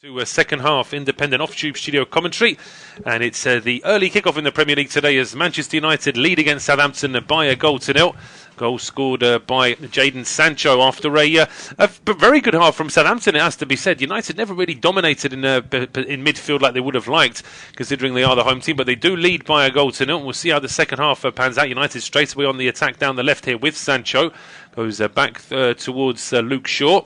To a second half independent off-tube studio commentary, and it's the early kickoff in the Premier League today as Manchester United lead against Southampton by a goal to nil. Goal scored by Jadon Sancho after a very good half from Southampton, it has to be said. United never really dominated in midfield like they would have liked, considering they are the home team, but they do lead by a goal to nil. We'll see how the second half pans out. United straight away on the attack down the left here with Sancho. Goes back towards Luke Shaw.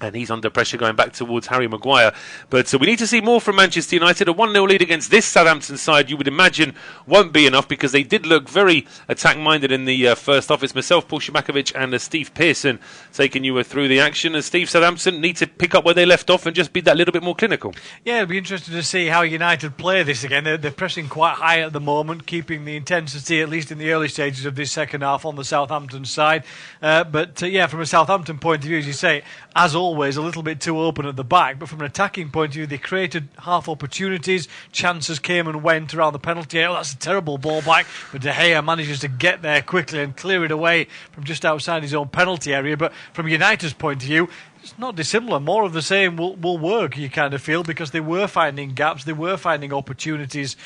And he's under pressure going back towards Harry Maguire. But we need to see more from Manchester United. A 1-0 lead against this Southampton side, you would imagine, won't be enough because they did look very attack-minded in the first half. It's myself, Paul Szczerbakowicz, and Steve Pearson taking you through the action. And Steve, Southampton need to pick up where they left off and just be that little bit more clinical. Yeah, it'll be interesting to see how United play this again. They're pressing quite high at the moment, keeping the intensity, at least in the early stages of this second half, on the Southampton side. But from a Southampton point of view, as you say, as always, a little bit too open at the back, but from an attacking point of view, they created half opportunities. Chances came and went around the penalty area. That's a terrible ball back, but De Gea manages to get there quickly and clear it away from just outside his own penalty area. But from United's point of view, it's not dissimilar. More of the same will work, you kind of feel, because they were finding gaps, they were finding opportunities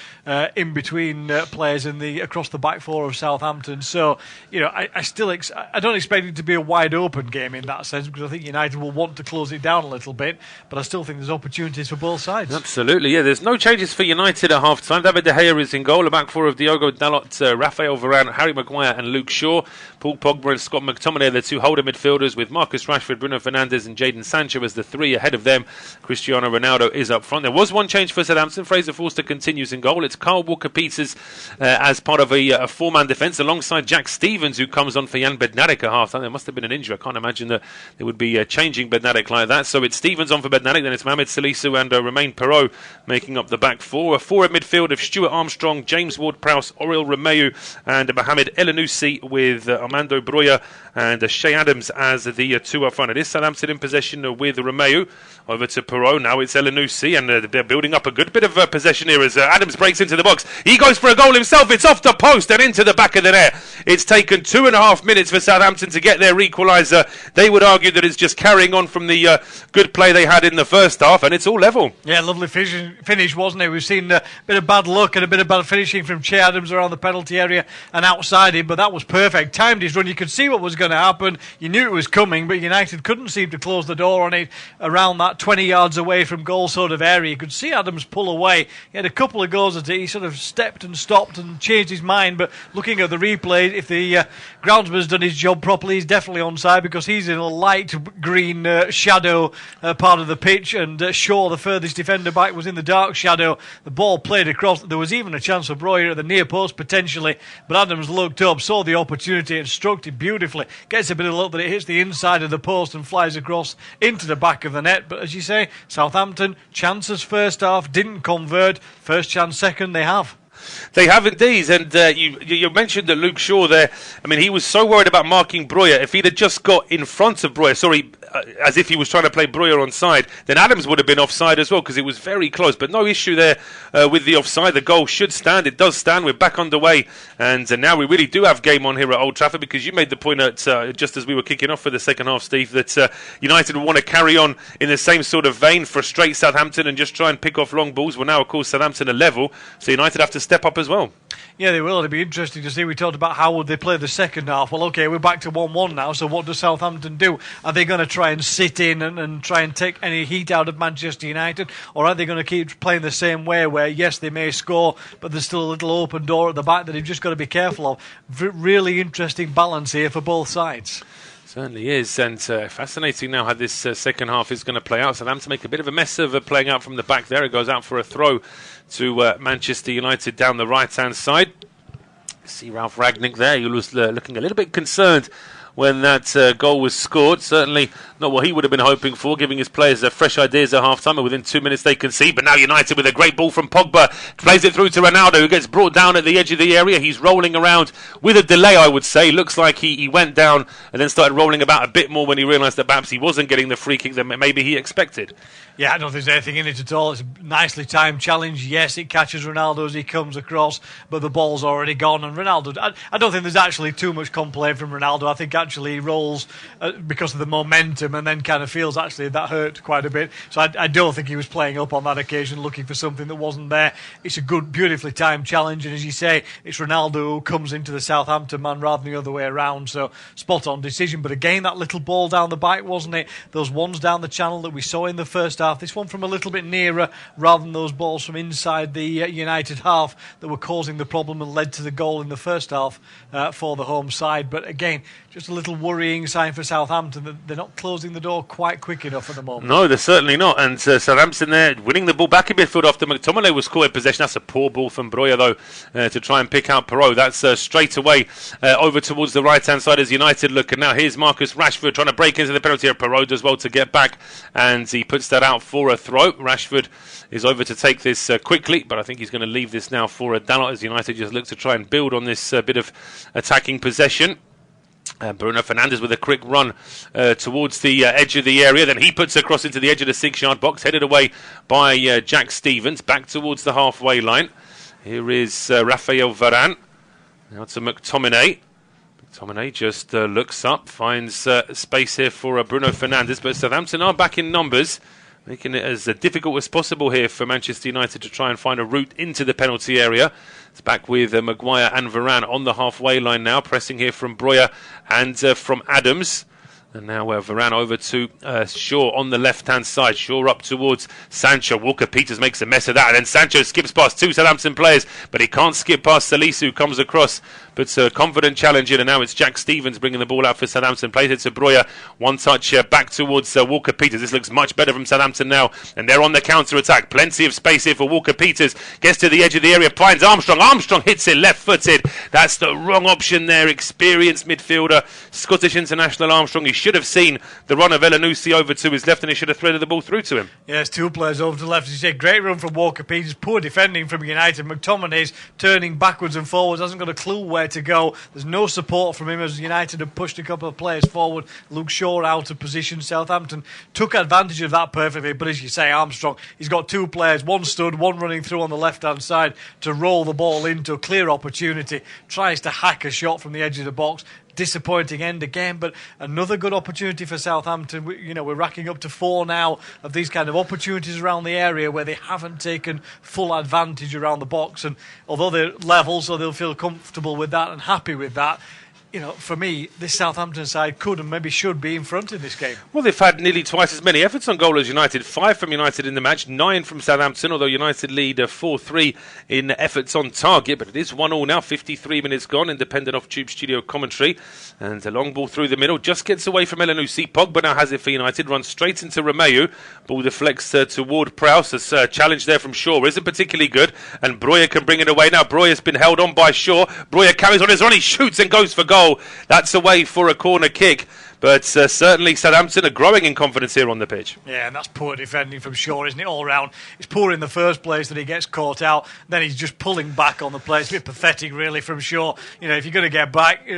in between players across the back four of Southampton. So, I don't expect it to be a wide open game in that sense, because I think United will want to close it down a little bit, but I still think there's opportunities for both sides. Absolutely, yeah. There's no changes for United at half-time. David De Gea is in goal. The back four of Diogo Dalot, Rafael Varane, Harry Maguire and Luke Shaw. Paul Pogba and Scott McTominay are the two holder midfielders, with Marcus Rashford, Bruno Fernandes and Jadon Sancho as the three. Ahead of them, Cristiano Ronaldo is up front. There was one change for Southampton. Fraser Forster continues in goal. It's Kyle Walker-Peters as part of a four-man defence alongside Jack Stevens, who comes on for Jan Bednarek at half-time. There must have been an injury. I can't imagine that they would be changing Bednarek like that. So it's Stevens on for Bednarek, then it's Mohamed Salisu and Romain Perraud making up the back four. A four at midfield of Stuart Armstrong, James Ward-Prowse, Oriol Romeu and Mohamed Elyounoussi, with Armando Broja and Shea Adams as the two up front. It is Southampton in possession with Romeu. Over to Perraud. Now it's Elyounoussi, and they're building up a good bit of possession here as Adams breaks into the box. He goes for a goal himself. It's off the post and into the back of the net. It's taken 2.5 minutes for Southampton to get their equaliser. They would argue that it's just carrying on from the good play they had in the first half, and it's all level. Yeah, lovely finish, wasn't it? We've seen a bit of bad luck and a bit of bad finishing from Shea Adams around the penalty area and outside him, but that was perfect. Timed his run. You could see what was going to happen. You knew it was coming, but United couldn't seem to close the door on it around that 20 yards away from goal sort of area. You could see Adams pull away. He had a couple of goals at it. He sort of stepped and stopped and changed his mind, but looking at the replay, if the groundsman's done his job properly, he's definitely onside, because he's in a light green shadow part of the pitch, and Shaw, the furthest defender back, was in the dark shadow. The ball played across. There was even a chance for Broja at the near post potentially, but Adams looked up, saw the opportunity and struck it beautifully. Gets a bit of luck that it hits the inside of the post and flies across into the back of the net. But as you say, Southampton, chances first half, didn't convert. First chance second, they have. They have indeed, and you mentioned that Luke Shaw there. I mean, he was so worried about marking Broja. If he'd have just got in front of Broja, as if he was trying to play Broja onside, then Adams would have been offside as well, because it was very close. But no issue there with the offside. The goal should stand. It does stand. We're back underway, and now we really do have game on here at Old Trafford, because you made the point at just as we were kicking off for the second half, Steve, that United will want to carry on in the same sort of vein, frustrate Southampton and just try and pick off long balls. Well, now, of course, Southampton are level, so United have to step up as well. Yeah, they will. It'll be interesting to see. We talked about how would they play the second half. Well, okay, we're back to 1-1 now, so what does Southampton do? Are they going to try and sit in and try and take any heat out of Manchester United, or are they going to keep playing the same way where, yes, they may score, but there's still a little open door at the back that they've just got to be careful of? Really interesting balance here for both sides. Certainly is, and fascinating now how this second half is going to play out. Southampton make a bit of a mess of playing out from the back there. It goes out for a throw to Manchester United down the right-hand side. See Ralph Rangnick there. He was looking a little bit concerned when that goal was scored. Certainly not what he would have been hoping for, giving his players fresh ideas at half-time, and within 2 minutes they concede. But now United with a great ball from Pogba, plays it through to Ronaldo, who gets brought down at the edge of the area. He's rolling around with a delay, I would say. Looks like he went down and then started rolling about a bit more when he realised that perhaps he wasn't getting the free kick that maybe he expected. Yeah, I don't think there's anything in it at all. It's a nicely timed challenge. Yes, it catches Ronaldo as he comes across, but the ball's already gone. And Ronaldo, I don't think there's actually too much complaint from Ronaldo. I think actually actually he rolls because of the momentum, and then kind of feels actually that hurt quite a bit. So I don't think he was playing up on that occasion, looking for something that wasn't there. It's a good, beautifully timed challenge, and as you say, it's Ronaldo who comes into the Southampton man rather than the other way around. So spot on decision. But again, that little ball down the back, wasn't it? Those ones down the channel that we saw in the first half. This one from a little bit nearer, rather than those balls from inside the United half that were causing the problem and led to the goal in the first half for the home side. But again, just a little worrying sign for Southampton that they're not closing the door quite quick enough at the moment. No, they're certainly not. And Southampton there winning the ball back in midfield after McTominay was caught in possession. That's a poor ball from Breuer, though, to try and pick out Perot. That's straight away over towards the right-hand side as United look. And now here's Marcus Rashford trying to break into the penalty area. Perot does well to get back, and he puts that out for a throw. Rashford is over to take this quickly, but I think he's going to leave this now for a Dalot as United just look to try and build on this bit of attacking possession. Bruno Fernandes with a quick run towards the edge of the area. Then he puts across into the edge of the 6-yard box, headed away by Jack Stevens, back towards the halfway line. Here is Raphael Varane. Now to McTominay. McTominay just looks up, finds space here for Bruno Fernandes, but Southampton are back in numbers, making it as difficult as possible here for Manchester United to try and find a route into the penalty area. It's back with Maguire and Varane on the halfway line now, pressing here from Breuer and from Adams. And now Varane over to Shaw on the left-hand side. Shaw up towards Sancho. Walker-Peters makes a mess of that. And then Sancho skips past two Southampton players, but he can't skip past Salisu, who comes across. But a confident challenge in, and now it's Jack Stevens bringing the ball out for Southampton. Plays it to Breuer. One touch back towards Walker-Peters. This looks much better from Southampton now. And they're on the counter-attack. Plenty of space here for Walker-Peters. Gets to the edge of the area. Finds Armstrong. Armstrong hits it left-footed. That's the wrong option there. Experienced midfielder. Scottish international Armstrong. He should have seen the run of Elanusi over to his left, and he should have threaded the ball through to him. Yes, two players over to the left. As you say, great run from Walker-Peters. Poor defending from United. McTominay's turning backwards and forwards. Hasn't got a clue where to go. There's no support from him as United have pushed a couple of players forward. Luke Shaw out of position. Southampton took advantage of that perfectly, but as you say, Armstrong, he's got two players, one stood, one running through on the left-hand side to roll the ball into a clear opportunity. Tries to hack a shot from the edge of the box. Disappointing end again, but another good opportunity for Southampton. We're racking up to 4 now of these kind of opportunities around the area where they haven't taken full advantage around the box. And although they're level, so they'll feel comfortable with that and happy with that, for me, this Southampton side could and maybe should be in front in this game. Well, they've had nearly twice as many efforts on goal as United. 5 from United in the match, 9 from Southampton, although United lead 4-3 in efforts on target. But it is 1-1 now, 53 minutes gone, independent off Tube Studio commentary. And a long ball through the middle, just gets away from Elanusi. Pogba now has it for United, runs straight into Romeu. Ball deflects toward Prowse. A challenge there from Shaw isn't particularly good, and Breuer can bring it away. Now Breuer's been held on by Shaw. Breuer carries on his run, he shoots and goes for goal. That's away for a corner kick. But certainly Southampton are growing in confidence here on the pitch. Yeah, and that's poor defending from Shaw, isn't it, all round? It's poor in the first place that he gets caught out. Then he's just pulling back on the play. It's a bit pathetic, really, from Shaw. If you're going to get back,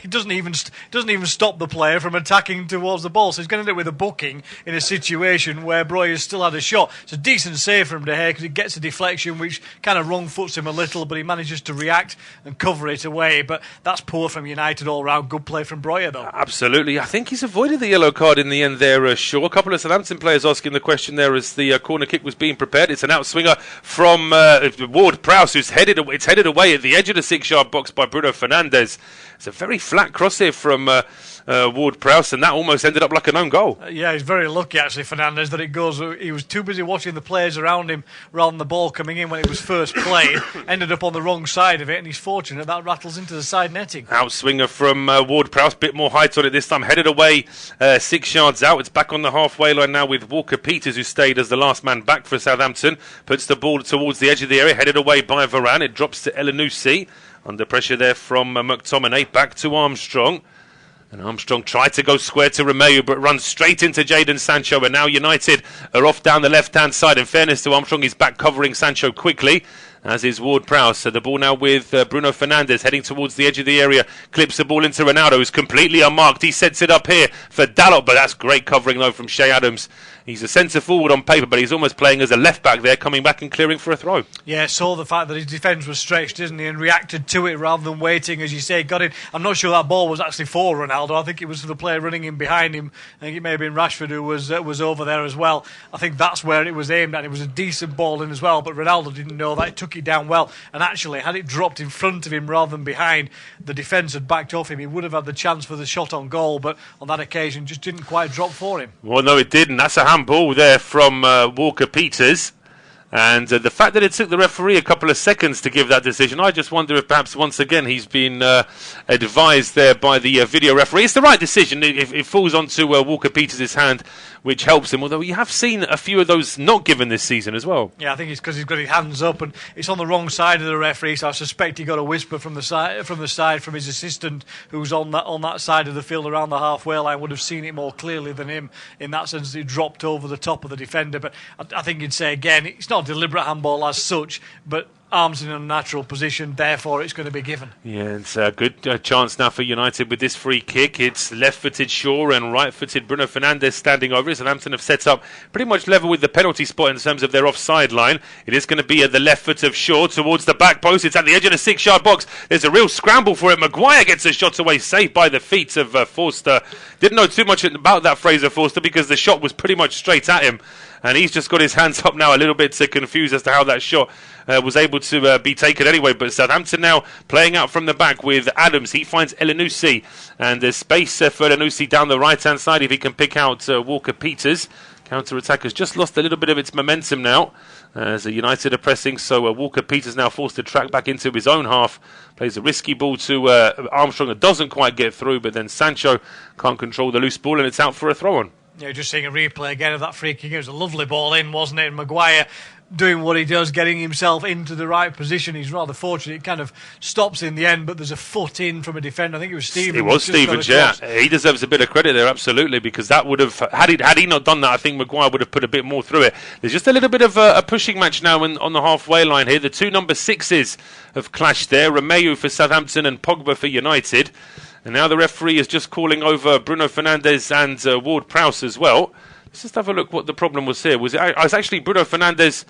he doesn't even stop the player from attacking towards the ball. So he's going to end up with a booking in a situation where Breuer's still had a shot. It's a decent save from De Gea because he gets a deflection which kind of wrong-foots him a little, but he manages to react and cover it away. But that's poor from United all round. Good play from Breuer, though. Absolutely. I think he's avoided the yellow card in the end there, Shaw. A couple of Southampton players asking the question there as the corner kick was being prepared. It's an outswinger from Ward-Prowse, who's headed away at the edge of the 6-yard box by Bruno Fernandes. It's a very flat cross here from Ward-Prowse, and that almost ended up like an own goal. Yeah, he's very lucky, actually, Fernandes, that it goes. He was too busy watching the players around him rather than the ball coming in when it was first played. Ended up on the wrong side of it, and he's fortunate that rattles into the side netting. Outswinger from Ward-Prowse, bit more height on it this time, headed away 6 yards out. It's back on the halfway line now with Walker-Peters, who stayed as the last man back for Southampton. Puts the ball towards the edge of the area, headed away by Varane. It drops to Elanusi. Under pressure there from McTominay. Back to Armstrong. And Armstrong tried to go square to Romeu, but runs straight into Jadon Sancho. And now United are off down the left-hand side. In fairness to Armstrong, he's back covering Sancho quickly. as is Ward-Prowse. So the ball now with Bruno Fernandes heading towards the edge of the area, clips the ball into Ronaldo, who's completely unmarked. He sets it up here for Dalot, but that's great covering though from Che Adams. He's a centre forward on paper, but he's almost playing as a left back there, coming back and clearing for a throw. Yeah, saw the fact that his defence was stretched, isn't he, and reacted to it rather than waiting, as you say, got in. I'm not sure that ball was actually for Ronaldo. I think it was for the player running in behind him. I think it may have been Rashford who was over there as well. I think that's where it was aimed at. It was a decent ball in as well, but Ronaldo didn't know that. He took it down well, and actually, had it dropped in front of him rather than behind, the defence had backed off him. He would have had the chance for the shot on goal, but on that occasion, just didn't quite drop for him. Well, no, it didn't. That's a handball there from Walker-Peters. And the fact that it took the referee a couple of seconds to give that decision, I just wonder if perhaps once again he's been advised there by the video referee. It's the right decision. It falls onto Walker-Peters' hand, which helps him, although you have seen a few of those not given this season as well. Yeah, I think it's because he's got his hands up and it's on the wrong side of the referee, so I suspect he got a whisper from the side from his assistant who's on that side of the field around the halfway line, would have seen it more clearly than him in that sense. He dropped over the top of the defender, but I think you'd say again, it's not a deliberate handball as such, but arms in a natural position, therefore it's going to be given. Yeah, it's a good chance now for United with this free kick. It's left-footed Shaw and right-footed Bruno Fernandes standing over it. Southampton have set up pretty much level with the penalty spot in terms of their offside line. It is going to be at the left foot of Shaw towards the back post. It's at the edge of the 6-yard box. There's a real scramble for it. Maguire gets a shot away, saved by the feet of Forster. Didn't know too much about that Fraser Forster because the shot was pretty much straight at him. And he's just got his hands up now a little bit confused as to how that shot was able to be taken anyway. But Southampton now playing out from the back with Adams. He finds Elyounoussi, and there's space for Elyounoussi down the right-hand side if he can pick out Walker-Peters. Counter-attack has just lost a little bit of its momentum now as United are pressing. So Walker-Peters now forced to track back into his own half. Plays a risky ball to Armstrong that doesn't quite get through, but then Sancho can't control the loose ball and it's out for a throw-on. Yeah, just seeing a replay again of that free kick. It was a lovely ball in, wasn't it? And Maguire doing what he does, getting himself into the right position. He's rather fortunate. It kind of stops in the end, but there's a foot in from a defender. I think it was Stevens. It was Stevens, yeah. He deserves a bit of credit there, absolutely, because that would have, had he not done that, I think Maguire would have put a bit more through it. There's just a little bit of a pushing match now on the halfway line here. The two number 6s have clashed there. Romeu for Southampton and Pogba for United. And now the referee is just calling over Bruno Fernandes and Ward-Prowse as well. Let's just have a look what the problem was here. Was actually Bruno Fernandes.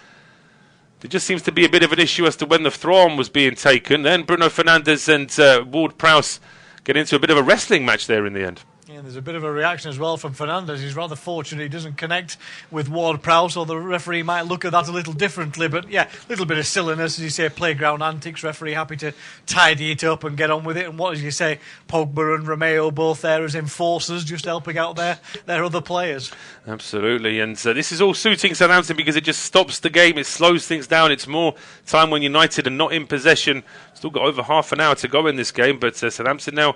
There just seems to be a bit of an issue as to when the throw-on was being taken. Then Bruno Fernandes and Ward-Prowse get into a bit of a wrestling match there in the end. Yeah, there's a bit of a reaction as well from Fernandes. He's rather fortunate he doesn't connect with Ward-Prowse, or the referee might look at that a little differently. But yeah, a little bit of silliness, as you say, playground antics. Referee happy to tidy it up and get on with it. And what, as you say, Pogba and Romeu both there as enforcers, just helping out their other players. Absolutely, and this is all suiting Southampton because it just stops the game. It slows things down. It's more time when United are not in possession. Still got over half an hour to go in this game, but Southampton now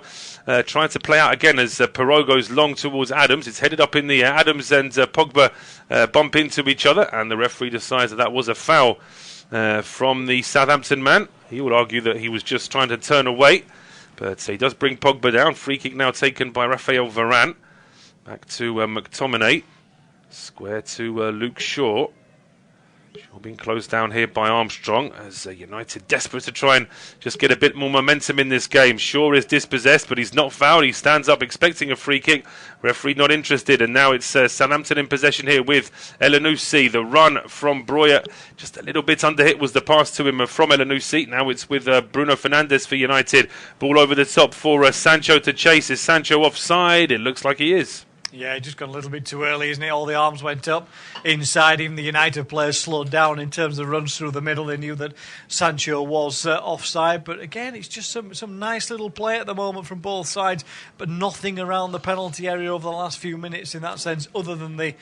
trying to play out again as Perot goes long towards Adams. It's headed up in the air. Adams and Pogba bump into each other, and the referee decides that was a foul from the Southampton man. He would argue that he was just trying to turn away, but he does bring Pogba down. Free kick now taken by Raphael Varane. Back to McTominay. Square to Luke Shaw. Shaw being closed down here by Armstrong as United desperate to try and just get a bit more momentum in this game. Shaw is dispossessed, but he's not fouled. He stands up expecting a free kick. Referee not interested, and now it's Southampton in possession here with Elyounoussi. The run from Breuer, just a little bit under hit was the pass to him from Elyounoussi. Now it's with Bruno Fernandes for United. Ball over the top for Sancho to chase. Is Sancho offside? It looks like he is. Yeah, just gone a little bit too early, isn't it? All the arms went up inside. Even the United players slowed down in terms of runs through the middle. They knew that Sancho was offside. But again, it's just some nice little play at the moment from both sides, but nothing around the penalty area over the last few minutes in that sense, other than the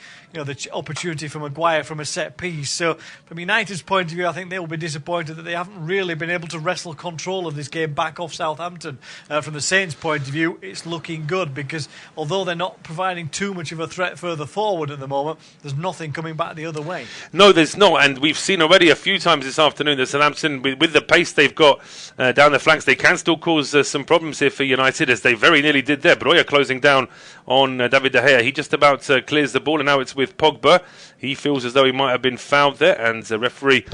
opportunity for Maguire from a set piece. So from United's point of view, I think they will be disappointed that they haven't really been able to wrestle control of this game back off Southampton. From the Saints' point of view, it's looking good because although they're not providing presenting too much of a threat further forward at the moment. There's nothing coming back the other way. No, there's not, and we've seen already a few times this afternoon that Southampton, with the pace they've got down the flanks, they can still cause some problems here for United, as they very nearly did there. Broja closing down on David De Gea. He just about clears the ball, and now it's with Pogba. He feels as though he might have been fouled there, and referee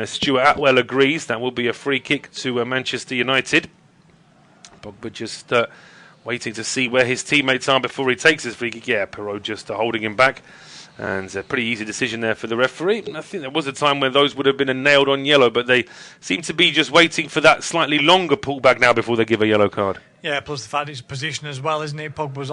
Stuart Atwell agrees. That will be a free kick to Manchester United. Pogba just waiting to see where his teammates are before he takes his free kick. Yeah, Perrault just holding him back. And a pretty easy decision there for the referee. I think there was a time where those would have been a nailed on yellow, but they seem to be just waiting for that slightly longer pullback now before they give a yellow card. Yeah, plus the fact it's position as well, isn't it? Pogba's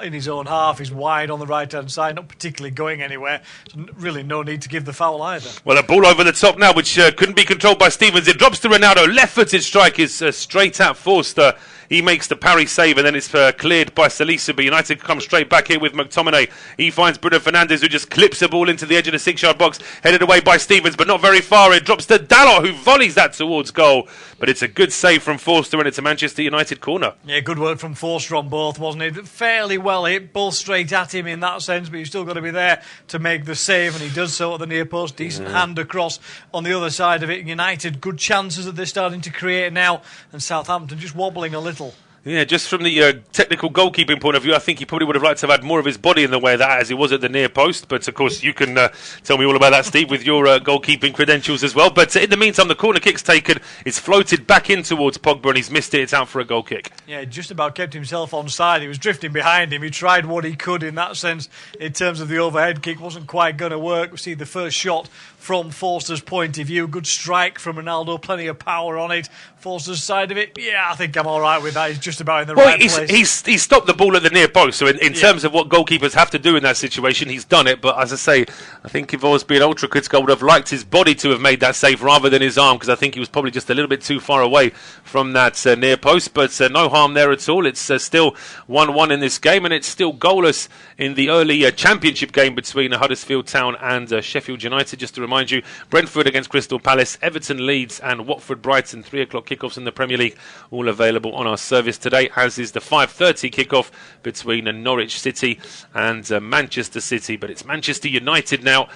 in his own half. He's wide on the right-hand side, not particularly going anywhere. So really no need to give the foul either. Well, a ball over the top now, which couldn't be controlled by Stevens. It drops to Ronaldo. Left-footed strike is straight at Forster. He makes the parry save, and then it's cleared by Salisu. But United come straight back here with McTominay. He finds Bruno Fernandes, who just clips the ball into the edge of the 6-yard box. Headed away by Stevens, but not very far. It drops to Dalot, who volleys that towards goal. But it's a good save from Forster, and it's a Manchester United corner. Yeah, good work from Forster on both, wasn't it? Fairly well hit, both straight at him in that sense, but you've still got to be there to make the save, and he does so at the near post. Decent hand across on the other side of it. United, good chances that they're starting to create now, and Southampton just wobbling a little. Yeah, just from the technical goalkeeping point of view, I think he probably would have liked to have had more of his body in the way of that, as he was at the near post. But, of course, you can tell me all about that, Steve, with your goalkeeping credentials as well. But in the meantime, the corner kick's taken. It's floated back in towards Pogba, and he's missed it. It's out for a goal kick. Yeah, he just about kept himself onside. He was drifting behind him. He tried what he could in that sense in terms of the overhead kick. Wasn't quite going to work. We see the first shot from Forster's point of view. Good strike from Ronaldo. Plenty of power on it. Forster's side of it, yeah, I think I'm all right with that. He's just about in the right place. He stopped the ball at the near post, so in terms of what goalkeepers have to do in that situation, he's done it. But as I say, I think if I was being ultra critical, I would have liked his body to have made that save rather than his arm, because I think he was probably just a little bit too far away from that near post. But no harm there at all. It's still 1-1 in this game, and it's still goalless in the early championship game between Huddersfield Town and Sheffield United. Just to remind you, Brentford against Crystal Palace, Everton Leeds, and Watford Brighton, 3 o'clock kickoffs in the Premier League, all available on our service today, as is the 5:30 kickoff between Norwich City and Manchester City. But it's Manchester United now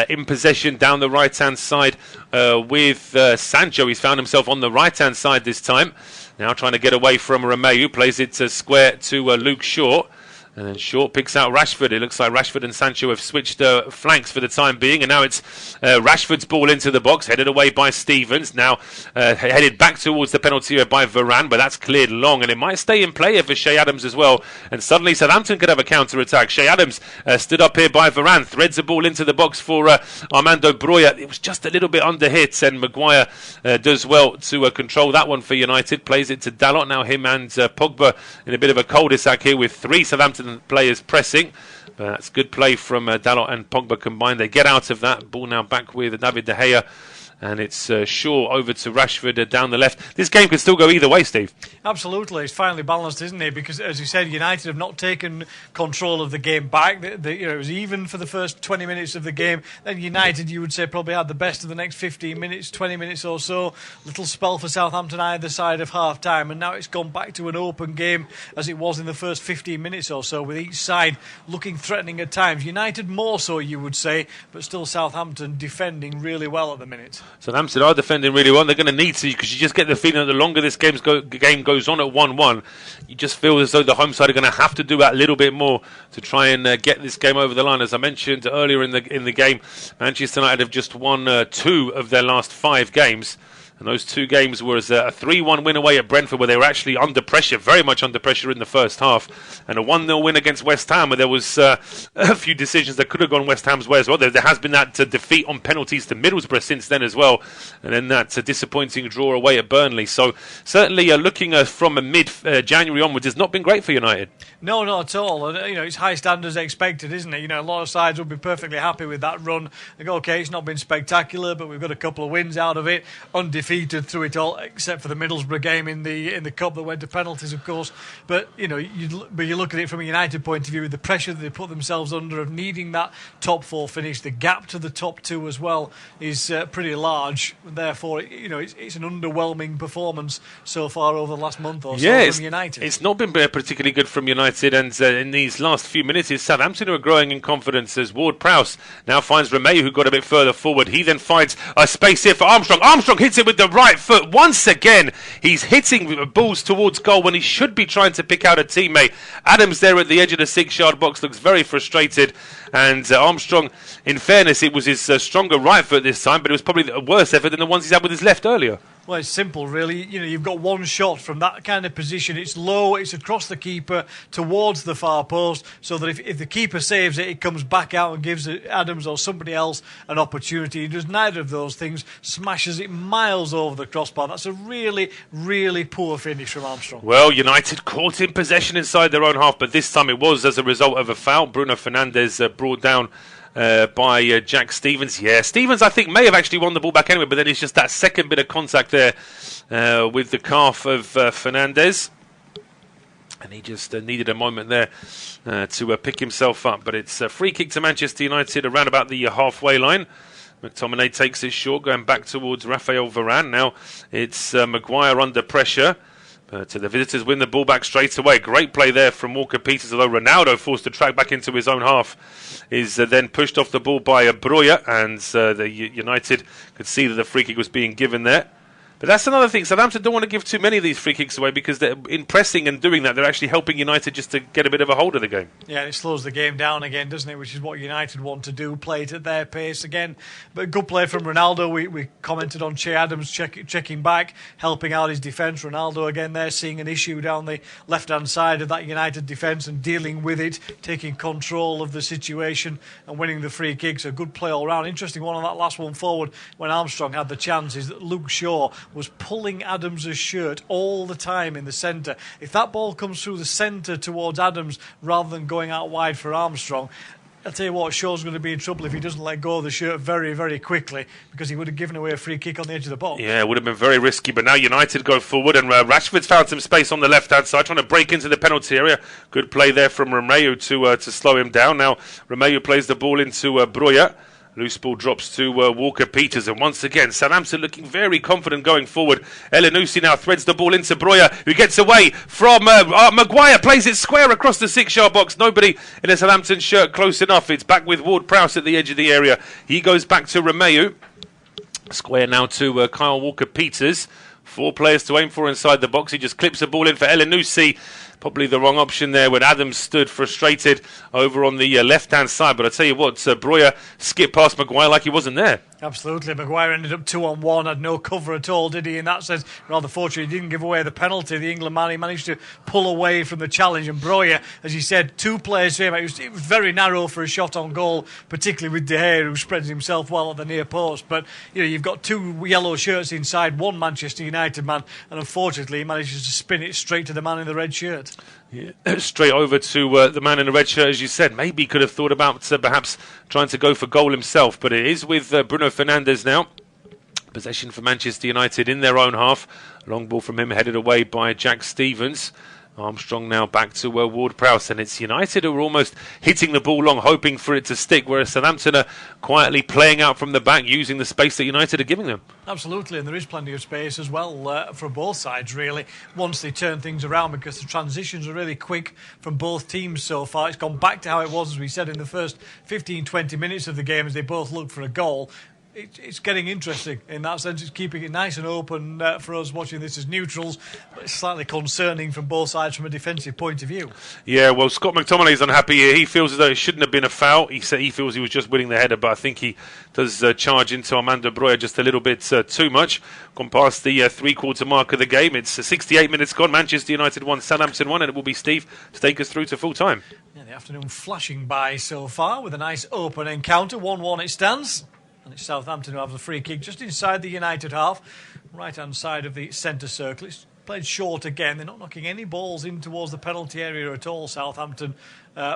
in possession down the right-hand side with Sancho. He's found himself on the right-hand side this time. Now trying to get away from Romeu, plays it square to Luke Shaw. And then Shaw picks out Rashford. It looks like Rashford and Sancho have switched flanks for the time being. And now it's Rashford's ball into the box, headed away by Stevens. Now headed back towards the penalty area by Varane, but that's cleared long. And it might stay in play here for Shea Adams as well. And suddenly Southampton could have a counter-attack. Shea Adams stood up here by Varane, threads the ball into the box for Armando Broja. It was just a little bit under hit, and Maguire does well to control that one for United. Plays it to Dalot. Now him and Pogba in a bit of a cul-de-sac here with 3 Southampton players pressing. But that's good play from Dalot and Pogba combined. They get out of that. Ball now back with David De Gea. And it's Shaw over to Rashford down the left. This game could still go either way, Steve. Absolutely. It's finally balanced, isn't it? Because, as you said, United have not taken control of the game back. It was even for the first 20 minutes of the game. Then United, you would say, probably had the best of the next 15 minutes, 20 minutes or so. Little spell for Southampton either side of half-time. And now it's gone back to an open game as it was in the first 15 minutes or so, with each side looking threatening at times. United more so, you would say, but still Southampton defending really well at the minute. Southampton are defending really well. They're going to need to, because you just get the feeling that the longer this game goes on at 1-1, you just feel as though the home side are going to have to do that little bit more to try and get this game over the line. As I mentioned earlier in the game, Manchester United have just won 2 of their last 5 games. And those 2 games was a 3-1 win away at Brentford, where they were actually under pressure, very much under pressure in the first half, and a 1-0 win against West Ham, where there was a few decisions that could have gone West Ham's way as well. There has been that defeat on penalties to Middlesbrough since then as well, and then that disappointing draw away at Burnley. So certainly looking from mid-January onwards has not been great for United. No, not at all. And, it's high standards expected, isn't it? A lot of sides would be perfectly happy with that run. They go, okay, it's not been spectacular, but we've got a couple of wins out of it. Undefeated undefeated through it all, except for the Middlesbrough game in the cup that went to penalties, of course. But you look at it from a United point of view, the pressure that they put themselves under of needing that top 4 finish, the gap to the top 2 as well is pretty large. Therefore, it's an underwhelming performance so far over the last month or so from United. It's not been particularly good from United, and in these last few minutes, it's Southampton who are growing in confidence as Ward-Prowse now finds Romeu, who got a bit further forward. He then finds a space here for Armstrong. Armstrong hits it with the right foot. Once again, he's hitting balls towards goal when he should be trying to pick out a teammate. Adams there at the edge of the 6-yard box looks very frustrated. And Armstrong, in fairness, it was his stronger right foot this time, but it was probably a worse effort than the ones he's had with his left earlier. Well, it's simple, really. You've got one shot from that kind of position. It's low, it's across the keeper towards the far post, so that if the keeper saves it, it comes back out and gives Adams or somebody else an opportunity. He does neither of those things, smashes it miles over the crossbar. That's a really, really poor finish from Armstrong. Well, United caught in possession inside their own half, but this time it was as a result of a foul. Bruno Fernandes brought down by Jack Stevens. Yeah, Stevens, I think, may have actually won the ball back anyway, but then it's just that second bit of contact there with the calf of Fernandes. And he just needed a moment there to pick himself up. But it's a free kick to Manchester United around about the halfway line. McTominay takes it short, going back towards Raphael Varane. Now it's Maguire under pressure. But the visitors win the ball back straight away. Great play there from Walker-Peters, although Ronaldo, forced to track back into his own half, is then pushed off the ball by Broja, and the United could see that the free kick was being given there. But that's another thing. Southampton don't want to give too many of these free kicks away, because in pressing and doing that, they're actually helping United just to get a bit of a hold of the game. Yeah, and it slows the game down again, doesn't it? Which is what United want to do, play it at their pace again. But good play from Ronaldo. We commented on Che Adams checking back, helping out his defence. Ronaldo again there, seeing an issue down the left-hand side of that United defence and dealing with it, taking control of the situation and winning the free kick. So good play all round. Interesting one on that last one forward when Armstrong had the chance is that Luke Shaw was pulling Adams' shirt all the time in the centre. If that ball comes through the centre towards Adams rather than going out wide for Armstrong, I'll tell you what, Shaw's going to be in trouble if he doesn't let go of the shirt very, very quickly, because he would have given away a free kick on the edge of the box. Yeah, it would have been very risky, but now United go forward, and Rashford's found some space on the left-hand side, trying to break into the penalty area. Good play there from Romeu to slow him down. Now Romeu plays the ball into Broja. Loose ball drops to Walker-Peters, and once again, Southampton looking very confident going forward. Elyounoussi now threads the ball into Broja, who gets away from Maguire, plays it square across the 6-yard box. Nobody in a Southampton shirt close enough. It's back with Ward-Prowse at the edge of the area. He goes back to Romeu. Square now to Kyle Walker-Peters. 4 players to aim for inside the box. He just clips the ball in for Elyounoussi. Probably the wrong option there when Adams stood frustrated over on the left-hand side. But I tell you what, Broja skipped past Maguire like he wasn't there. Absolutely. Maguire ended up 2-on-1, had no cover at all, did he? In that sense, rather fortunately, he didn't give away the penalty. The England man, he managed to pull away from the challenge. And Broja, as you said, 2 players to him. It was very narrow for a shot on goal, particularly with De Gea, who spreads himself well at the near post. But you've got 2 yellow shirts inside, 1 Manchester United man, and unfortunately, he manages to spin it straight to the man in the red shirt. Yeah. Straight over to the man in the red shirt, as you said. Maybe he could have thought about perhaps trying to go for goal himself, but it is with Bruno Fernandes now. Possession for Manchester United in their own half. Long ball from him headed away by Jack Stevens. Armstrong now back to Ward-Prowse, and it's United who are almost hitting the ball long, hoping for it to stick, whereas Southampton are quietly playing out from the back, using the space that United are giving them. Absolutely, and there is plenty of space as well for both sides, really, once they turn things around, because the transitions are really quick from both teams so far. It's gone back to how it was, as we said, in the first 15-20 minutes of the game as they both looked for a goal. It's getting interesting in that sense. It's keeping it nice and open for us watching this as neutrals, but it's slightly concerning from both sides from a defensive point of view. Yeah, well, Scott McTominay's unhappy here. He feels as though it shouldn't have been a foul. He said he feels he was just winning the header, but I think he does charge into Armando Broja just a little bit too much. Gone past the 3-quarter mark of the game. It's 68 minutes gone. Manchester United 1, Southampton 1, and it will be Steve to take us through to full time. Yeah, the afternoon flashing by so far with a nice open encounter. 1-1 it stands. And it's Southampton who have the free kick just inside the United half, right-hand side of the centre circle. It's played short again. They're not knocking any balls in towards the penalty area at all, Southampton,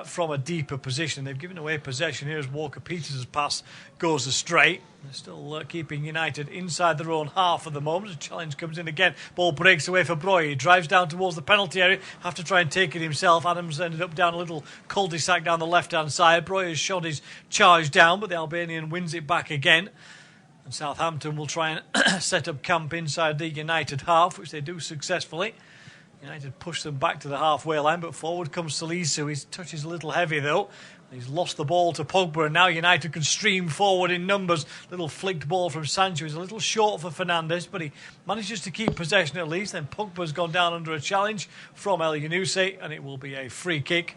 from a deeper position. They've given away possession here as Walker-Peters' pass goes astray. They're still keeping United inside their own half at the moment. The challenge comes in again. Ball breaks away for Breuer. He drives down towards the penalty area. Have to try and take it himself. Adams ended up down a little cul-de-sac down the left-hand side. Breuer's shot is charged down, but the Albanian wins it back again. And Southampton will try and set up camp inside the United half, which they do successfully. United push them back to the halfway line, but forward comes Salisu. His touch is a little heavy, though. He's lost the ball to Pogba, and now United can stream forward in numbers. Little flicked ball from Sancho. He's a little short for Fernandes, but he manages to keep possession at least. Then Pogba's gone down under a challenge from El Yunusi, and it will be a free kick.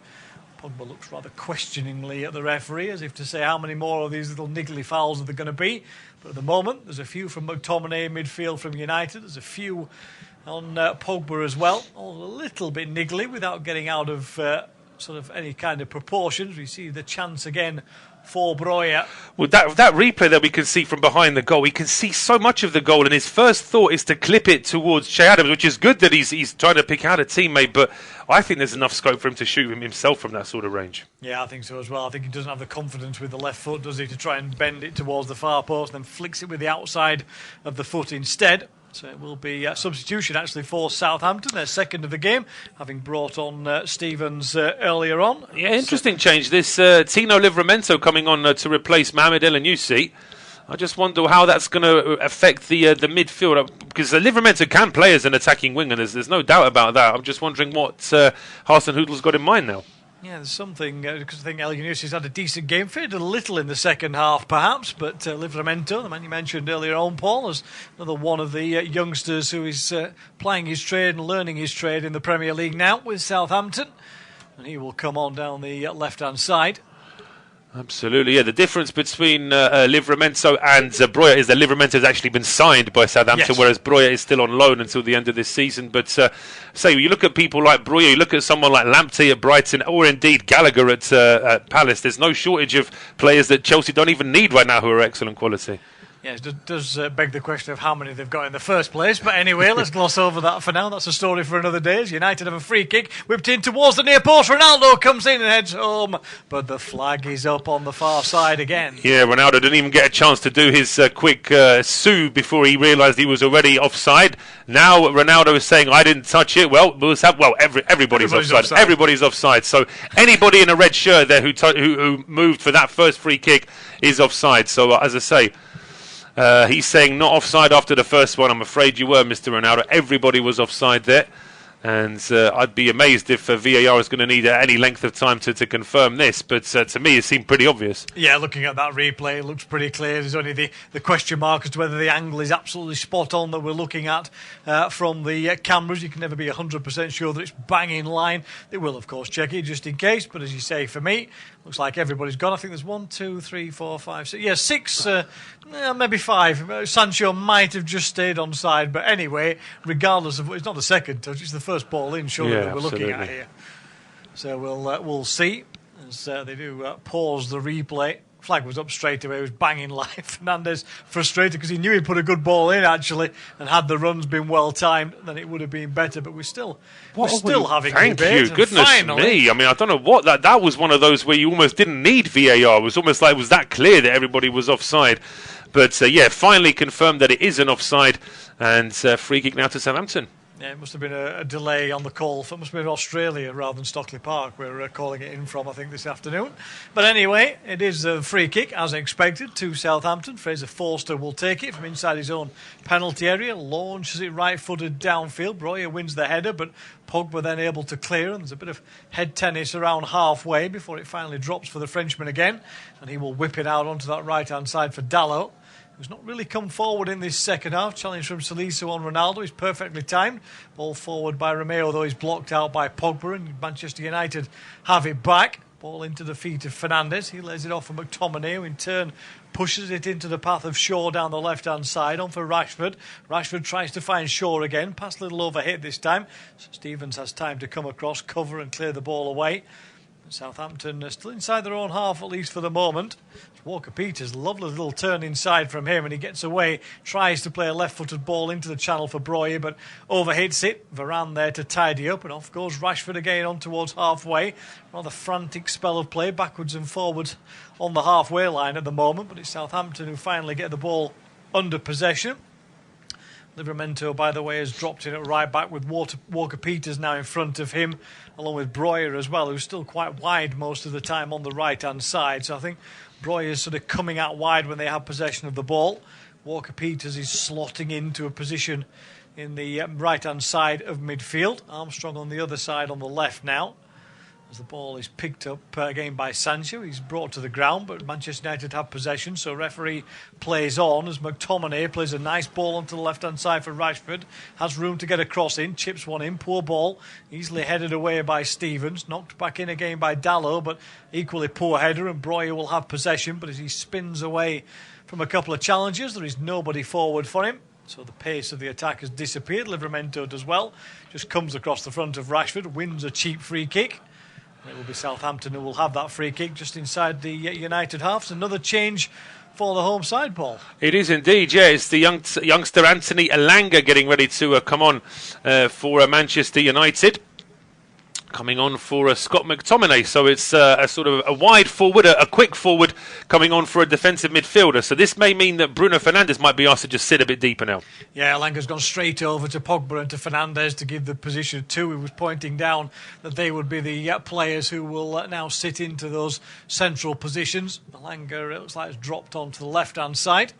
Pogba looks rather questioningly at the referee, as if to say how many more of these little niggly fouls are there going to be. But at the moment, there's a few from McTominay midfield from United. There's a few on Pogba as well. All a little bit niggly without getting out of sort of any kind of proportions. We see the chance again for Breuer. Well, that replay that we can see from behind the goal, we can see so much of the goal, and his first thought is to clip it towards Che Adams, which is good that he's trying to pick out a teammate, but I think there's enough scope for him to shoot him himself from that sort of range. Yeah, I think so as well. I think he doesn't have the confidence with the left foot, does he, to try and bend it towards the far post and then flicks it with the outside of the foot instead. So it will be a substitution actually for Southampton, their second of the game, having brought on Stevens earlier on. Yeah, interesting change. This Tino Livramento coming on to replace Mohamed El Yunusi. I just wonder how that's going to affect the midfield, because Livramento can play as an attacking winger. There's no doubt about that. I'm just wondering what Hasenhüttl's got in mind now. Yeah, there's something, because I think El Yunusi's had a decent game, faded a little in the second half perhaps, but Livramento, the man you mentioned earlier on, Paul, is another one of the youngsters who is plying his trade and learning his trade in the Premier League now with Southampton, and he will come on down the left-hand side. Absolutely, yeah. The difference between Livramento and Breuer is that Livramento has actually been signed by Southampton, yes, whereas Breuer is still on loan until the end of this season. But say, you look at people like Breuer, you look at someone like Lamptey at Brighton, or indeed Gallagher at Palace. There's no shortage of players that Chelsea don't even need right now who are excellent quality. Yes, it does beg the question of how many they've got in the first place. But anyway, let's gloss over that for now. That's a story for another day. As United have a free kick whipped in towards the near post. Ronaldo comes in and heads home. But the flag is up on the far side again. Yeah, Ronaldo didn't even get a chance to do his quick sue before he realised he was already offside. Now Ronaldo is saying, I didn't touch it. Well, everybody's offside. Everybody's offside. So anybody in a red shirt there who moved for that first free kick is offside. So as I say, he's saying not offside after the first one. I'm afraid you were, Mr. Ronaldo. Everybody was offside there. And I'd be amazed if VAR is going to need any length of time to confirm this. But to me, it seemed pretty obvious. Yeah, looking at that replay, it looks pretty clear. There's only the question mark as to whether the angle is absolutely spot on that we're looking at from the cameras. You can never be 100% sure that it's bang in line. They will, of course, check it just in case. But as you say, for me, looks like everybody's gone. I think there's 1, 2, 3, 4, 5, 6. Yeah, 6, maybe 5. Sancho might have just stayed on side. But anyway, regardless of, it's not the second touch, it's the first ball in, surely, that we're looking at here. So we'll see as they do pause the replay. Flag was up straight away. It was banging live. Fernandes frustrated because he knew he put a good ball in actually, and had the runs been well timed, then it would have been better. But we're still having thank debate. You, goodness me! I mean, I don't know what that was. One of those where you almost didn't need VAR. It was almost like it was that clear that everybody was offside. But yeah, finally confirmed that it is an offside, and free kick now to Southampton. Yeah, it must have been a delay on the call. It must have been Australia rather than Stockley Park we're calling it in from, I think, this afternoon. But anyway, it is a free kick, as expected, to Southampton. Fraser Forster will take it from inside his own penalty area, launches it right-footed downfield. Breuer wins the header, but Pogba then able to clear, and there's a bit of head tennis around halfway before it finally drops for the Frenchman again, and he will whip it out onto that right-hand side for Dalot, who's not really come forward in this second half. Challenge from Salisu on Ronaldo. He's perfectly timed. Ball forward by Romeo, though he's blocked out by Pogba, and Manchester United have it back. Ball into the feet of Fernandes. He lays it off for McTominay, who in turn pushes it into the path of Shaw down the left-hand side. On for Rashford. Rashford tries to find Shaw again. Pass a little overhit this time. So Stevens has time to come across, cover and clear the ball away. Southampton are still inside their own half, at least for the moment. Walker-Peters, lovely little turn inside from him, and he gets away, tries to play a left-footed ball into the channel for Breuer, but overhits it. Varane there to tidy up, and off goes Rashford again on towards halfway. Rather frantic spell of play, backwards and forwards on the halfway line at the moment, but it's Southampton who finally get the ball under possession. Livramento, by the way, has dropped in at right back with Walker-Peters now in front of him, along with Breuer as well, who's still quite wide most of the time on the right-hand side. So I think Breuer is sort of coming out wide when they have possession of the ball. Walker-Peters is slotting into a position in the right-hand side of midfield. Armstrong on the other side on the left now. As the ball is picked up again by Sancho, he's brought to the ground, but Manchester United have possession, so referee plays on as McTominay plays a nice ball onto the left-hand side for Rashford, has room to get a cross in, chips one in, poor ball, easily headed away by Stevens, knocked back in again by Dalot, but equally poor header, and Breuer will have possession, but as he spins away from a couple of challenges, there is nobody forward for him. So the pace of the attack has disappeared. Livramento does well, just comes across the front of Rashford, wins a cheap free kick. It will be Southampton who will have that free kick just inside the United half. It's another change for the home side, Paul. It is indeed, yeah. It's the youngster Anthony Elanga getting ready to come on for Manchester United. Coming on for Scott McTominay, so it's a sort of a wide forward, a quick forward coming on for a defensive midfielder. So this may mean that Bruno Fernandes might be asked to just sit a bit deeper now. Yeah, Elanga's gone straight over to Pogba and to Fernandes to give the position to. He was pointing down that they would be the players who will now sit into those central positions. Elanga, it looks like, has dropped onto the left-hand side.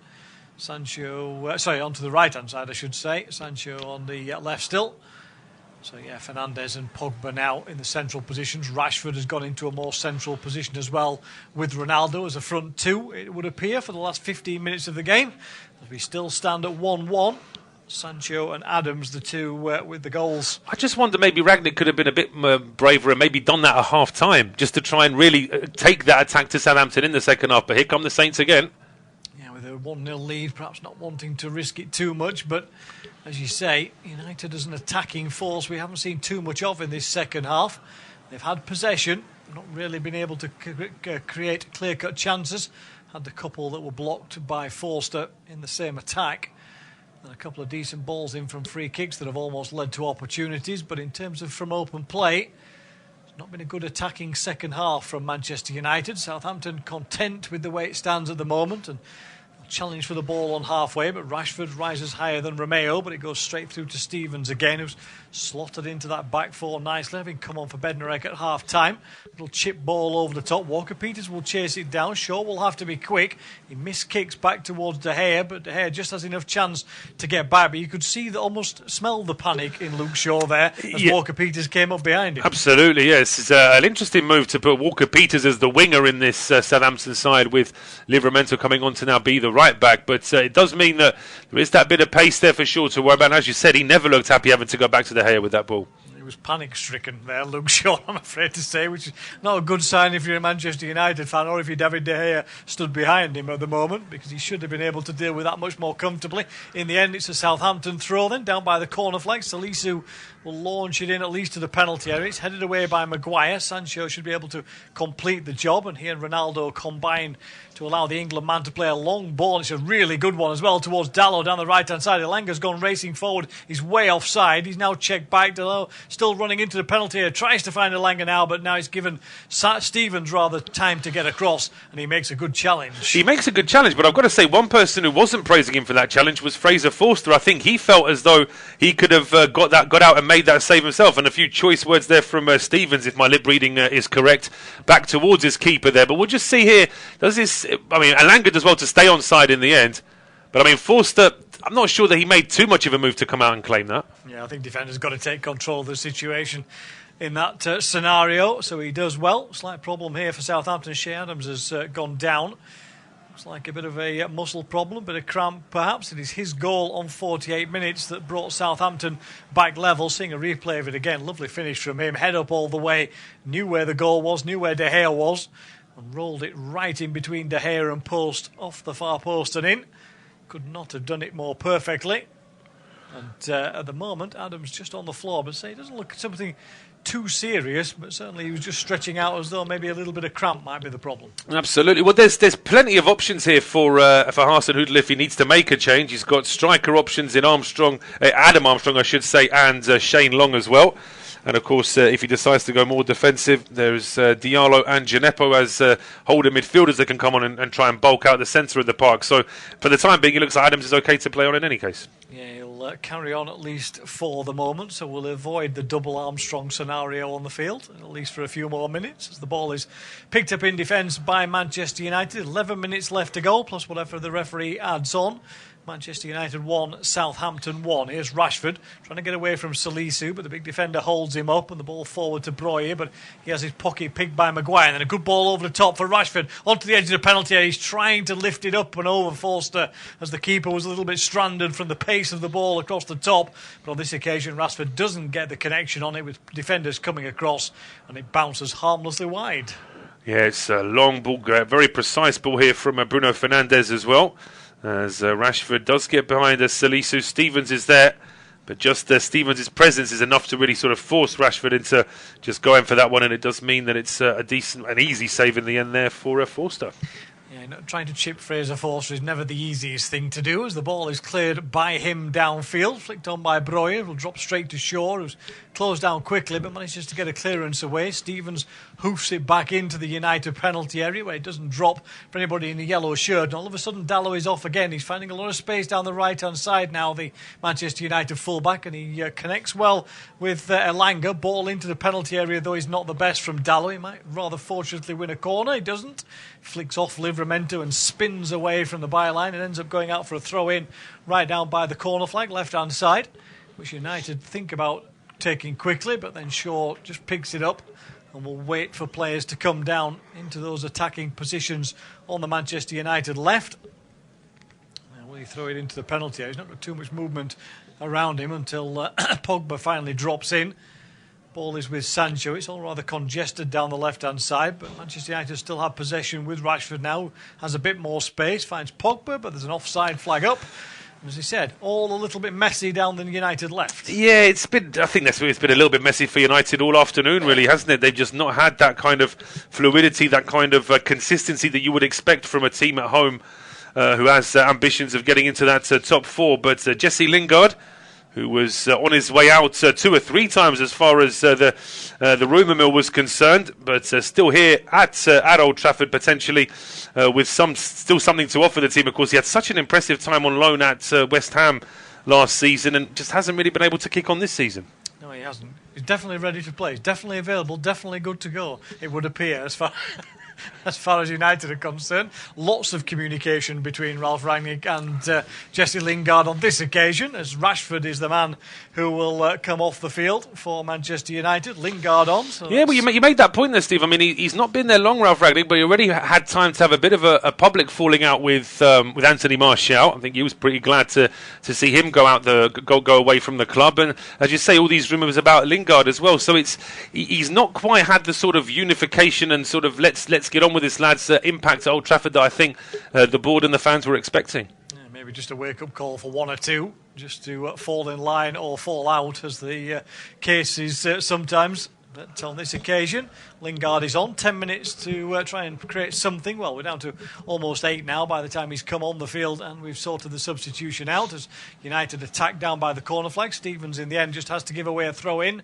Sancho, onto the right-hand side, I should say. Sancho on the left still. So, yeah, Fernandes and Pogba now in the central positions. Rashford has gone into a more central position as well with Ronaldo as a front two, it would appear, for the last 15 minutes of the game. As we still stand at 1-1. Sancho and Adams, the two with the goals. I just wonder maybe Rangnick could have been a bit braver and maybe done that at half-time, just to try and really take that attack to Southampton in the second half. But here come the Saints again. Yeah, with a 1-0 lead, perhaps not wanting to risk it too much, but as you say, United as an attacking force we haven't seen too much of in this second half. They've had possession, not really been able to create clear-cut chances. Had the couple that were blocked by Forster in the same attack. And a couple of decent balls in from free kicks that have almost led to opportunities. But in terms of from open play, it's not been a good attacking second half from Manchester United. Southampton content with the way it stands at the moment and challenge for the ball on halfway, but Rashford rises higher than Romeo, but it goes straight through to Stevens again, who's slotted into that back four nicely, having come on for Bednarek at half-time. Little chip ball over the top. Walker-Peters will chase it down. Shaw will have to be quick. He miskicks back towards De Gea, but De Gea just has enough chance to get back. But you could see that, almost smell the panic in Luke Shaw there as Walker-Peters came up behind him. Absolutely, yes. It's an interesting move to put Walker-Peters as the winger in this Southampton side, with Livramento coming on to now be the right back. But it does mean that there is that bit of pace there for sure to worry about. And as you said, he never looked happy having to go back to De Gea with that ball. He was panic-stricken there, Luke Shaw, I'm afraid to say, which is not a good sign if you're a Manchester United fan or if you're David De Gea stood behind him at the moment, because he should have been able to deal with that much more comfortably. In the end, it's a Southampton throw then, down by the corner flag. Salisu will launch it in at least to the penalty area. It's headed away by Maguire. Sancho should be able to complete the job, and he and Ronaldo combine to allow the England man to play a long ball. It's a really good one as well towards Dalot down the right-hand side. Elanga's gone racing forward. He's way offside. He's now checked back. Dalot still running into the penalty area. Tries to find Elanga now, but now he's given Stevens rather time to get across, and he makes a good challenge. He makes a good challenge, but I've got to say, one person who wasn't praising him for that challenge was Fraser Forster. I think he felt as though he could have got out and made that save himself, and a few choice words there from Stevens, if my lip reading is correct, back towards his keeper there. But we'll just see here, Elanga does well to stay on side in the end, but Forster, I'm not sure that he made too much of a move to come out and claim that. Yeah, I think defenders got to take control of the situation in that scenario, so he does well. Slight problem here for Southampton. Shea Adams has gone down. Looks like a bit of a muscle problem, bit of cramp perhaps. It is his goal on 48 minutes that brought Southampton back level. Seeing a replay of it again, lovely finish from him. Head up all the way, knew where the goal was, knew where De Gea was, and rolled it right in between De Gea and post, off the far post and in. Could not have done it more perfectly. And at the moment, Adams just on the floor, but say he doesn't look something too serious, but certainly he was just stretching out as though maybe a little bit of cramp might be the problem. Absolutely. Well, there's plenty of options here for Hasenhüttl if he needs to make a change. He's got striker options in Adam Armstrong, I should say, and Shane Long as well. And, of course, if he decides to go more defensive, there's Diallo and Gineppo as holding midfielders that can come on and try and bulk out the centre of the park. So, for the time being, it looks like Adams is okay to play on in any case. Yeah, he'll carry on at least for the moment, so we'll avoid the double Armstrong scenario on the field, at least for a few more minutes, as the ball is picked up in defence by Manchester United. 11 minutes left to go, plus whatever the referee adds on. Manchester United 1, Southampton 1. Here's Rashford trying to get away from Salisu, but the big defender holds him up and the ball forward to Breuer, but he has his pocket picked by Maguire. And then a good ball over the top for Rashford onto the edge of the penalty area. He's trying to lift it up and over Forster as the keeper was a little bit stranded from the pace of the ball across the top. But on this occasion, Rashford doesn't get the connection on it with defenders coming across and it bounces harmlessly wide. Yeah, it's a long ball, very precise ball here from Bruno Fernandes as well. As Rashford does get behind Salisu. Stevens is there, but just Stevens' presence is enough to really sort of force Rashford into just going for that one, and it does mean that it's an easy save in the end there for Forster. Yeah, trying to chip Fraser Forster is never the easiest thing to do, as the ball is cleared by him downfield, flicked on by Breuer, will drop straight to Shaw, who's closed down quickly but manages to get a clearance away. Stevens hoofs it back into the United penalty area where it doesn't drop for anybody in the yellow shirt, and all of a sudden Dalot is off again. He's finding a lot of space down the right hand side now, the Manchester United fullback, and he connects well with Elanga. Ball into the penalty area, though he's not the best from Dalot. He might rather fortunately win a corner. He doesn't. Flicks off Livramento and spins away from the byline and ends up going out for a throw-in right down by the corner flag, left-hand side, which United think about taking quickly, but then Shaw just picks it up and will wait for players to come down into those attacking positions on the Manchester United left. Now, will he throw it into the penalty area? He's not got too much movement around him until Pogba finally drops in. Ball is with Sancho. It's all rather congested down the left-hand side, but Manchester United still have possession with Rashford now. Has a bit more space, finds Pogba, but there's an offside flag up. And as he said, all a little bit messy down the United left. Yeah, it's been a little bit messy for United all afternoon, really, hasn't it? They've just not had that kind of fluidity, that kind of consistency that you would expect from a team at home who has ambitions of getting into that top four. But Jesse Lingard, who was on his way out 2 or 3 times as far as the rumour mill was concerned, but still here at Old Trafford potentially with still something to offer the team. Of course, he had such an impressive time on loan at West Ham last season and just hasn't really been able to kick on this season. No, he hasn't. He's definitely ready to play. He's definitely available, definitely good to go, it would appear, as far as United are concerned. Lots of communication between Ralf Rangnick and Jesse Lingard on this occasion, as Rashford is the man who will come off the field for Manchester United. Lingard on. So yeah, well, you made that point there, Steve. I mean, he's not been there long, Ralf Rangnick, but he already had time to have a bit of a public falling out with Anthony Martial. I think he was pretty glad to see him go away from the club. And as you say, all these rumours about Lingard as well. So he's not quite had the sort of unification and sort of let's get on with this lad's impact at Old Trafford that I think the board and the fans were expecting. Yeah, maybe just a wake-up call for one or two, just to fall in line or fall out, as the case is sometimes. But on this occasion, Lingard is on. 10 minutes to try and create something. Well, we're down to almost 8 now by the time he's come on the field, and we've sorted the substitution out as United attack down by the corner flag. Stevens, in the end, just has to give away a throw-in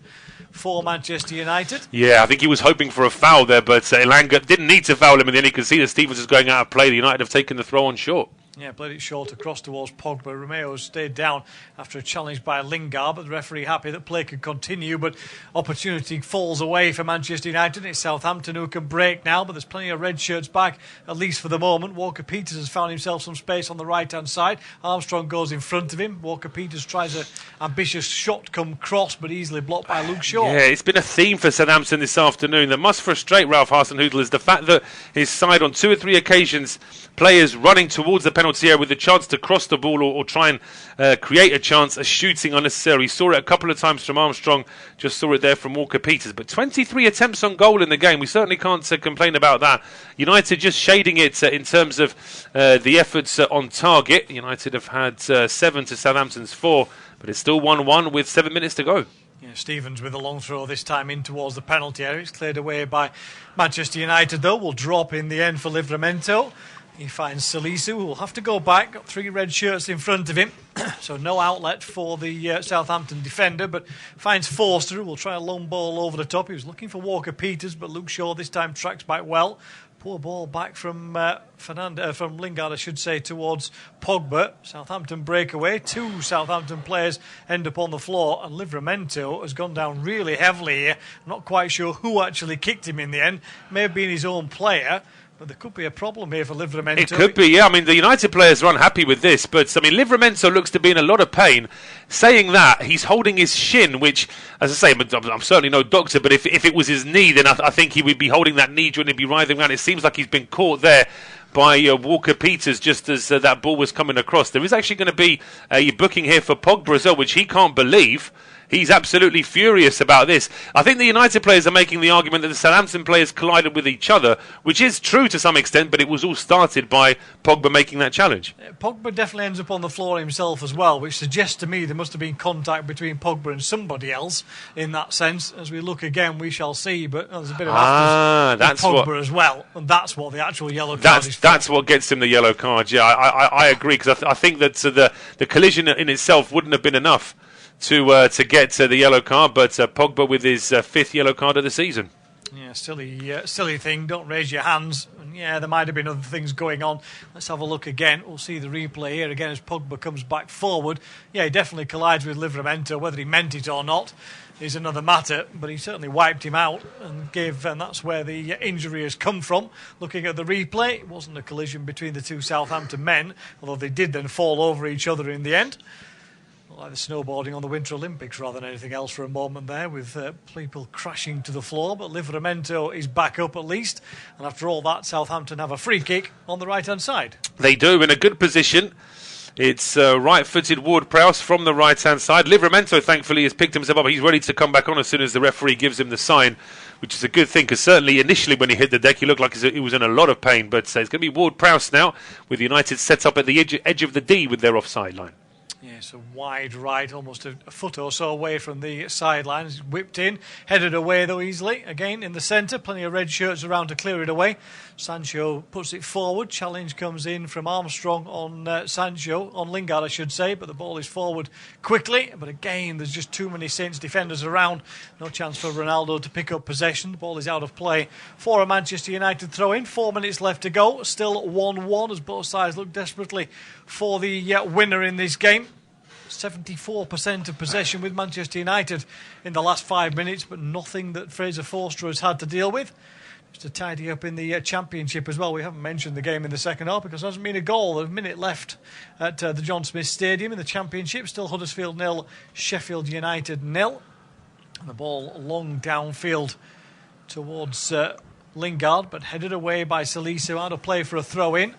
for Manchester United. Yeah, I think he was hoping for a foul there, but Elanga didn't need to foul him, and then he could see that Stevens is going out of play. The United have taken the throw on short. Yeah, played it short across towards Pogba. Romeo stayed down after a challenge by Lingard, but the referee happy that play could continue. But opportunity falls away for Manchester United. It's Southampton who can break now, but there's plenty of red shirts back, at least for the moment. Walker-Peters has found himself some space on the right-hand side. Armstrong goes in front of him. Walker-Peters tries an ambitious shot come cross, but easily blocked by Luke Shaw. Yeah, it's been a theme for Southampton this afternoon that must frustrate Ralf Hasenhüttl is the fact that his side on 2 or 3 occasions, players running towards the penalty area with the chance to cross the ball or try and create a chance, are shooting unnecessary. Saw it a couple of times from Armstrong, just saw it there from Walker-Peters. But 23 attempts on goal in the game, we certainly can't complain about that. United just shading it in terms of the efforts on target. United have had 7 to Southampton's 4, but it's still 1-1 with 7 minutes to go. Yeah, Stevens with a long throw this time in towards the penalty area. It's cleared away by Manchester United, though. Will drop in the end for Livramento. He finds Salisu, who will have to go back. Got 3 red shirts in front of him. So no outlet for the Southampton defender, but finds Forster, who will try a long ball over the top. He was looking for Walker-Peters, but Luke Shaw this time tracks back well. Poor ball back from from Lingard, I should say, towards Pogba. Southampton breakaway. 2 Southampton players end up on the floor, and Livramento has gone down really heavily here. I'm not quite sure who actually kicked him in the end. May have been his own player. But there could be a problem here for Livramento. It could be, yeah. I mean, the United players are unhappy with this, but I mean, Livramento looks to be in a lot of pain. Saying that, he's holding his shin, which, as I say, I'm certainly no doctor, but if it was his knee, then I think he would be holding that knee joint and be writhing around. It seems like he's been caught there by Walker-Peters just as that ball was coming across. There is actually going to be a booking here for Pogba as well, which he can't believe. He's absolutely furious about this. I think the United players are making the argument that the Southampton players collided with each other, which is true to some extent, but it was all started by Pogba making that challenge. Pogba definitely ends up on the floor himself as well, which suggests to me there must have been contact between Pogba and somebody else in that sense. As we look again, we shall see, but there's a bit of that's Pogba as well, and that's what the actual yellow card is for. That's what gets him the yellow card, yeah. I agree, because I think that the collision in itself wouldn't have been enough to get the yellow card, but Pogba with his 5th yellow card of the season. Yeah, silly thing. Don't raise your hands. And yeah, there might have been other things going on. Let's have a look again. We'll see the replay here again as Pogba comes back forward. Yeah, he definitely collides with Livramento. Whether he meant it or not is another matter, but he certainly wiped him out and that's where the injury has come from. Looking at the replay, it wasn't a collision between the 2 Southampton men, although they did then fall over each other in the end. Like the snowboarding on the Winter Olympics rather than anything else for a moment there, with people crashing to the floor. But Livramento is back up at least, and after all that, Southampton have a free kick on the right-hand side. They do, in a good position. It's right-footed Ward-Prowse from the right-hand side. Livramento, thankfully, has picked himself up. He's ready to come back on as soon as the referee gives him the sign, which is a good thing, because certainly initially when he hit the deck, he looked like he was in a lot of pain. But it's going to be Ward-Prowse now, with United set up at the edge of the D with their offside line. Yeah, so wide right, almost a foot or so away from the sideline. He's whipped in, headed away though easily. Again in the centre, plenty of red shirts around to clear it away. Sancho puts it forward. Challenge comes in from Armstrong on Lingard, I should say, but the ball is forward quickly. But again, there's just too many Saints defenders around. No chance for Ronaldo to pick up possession. The ball is out of play for a Manchester United throw-in. 4 minutes left to go. Still 1-1 as both sides look desperately for the winner in this game. 74% of possession with Manchester United in the last 5 minutes, but nothing that Fraser Forster has had to deal with. Just to tidy up in the Championship as well. We haven't mentioned the game in the second half because there hasn't been a goal. There's a minute left at the John Smith Stadium in the Championship. Still Huddersfield 0, Sheffield United 0. And the ball long downfield towards Lingard, but headed away by Salisu, out of play for a throw-in.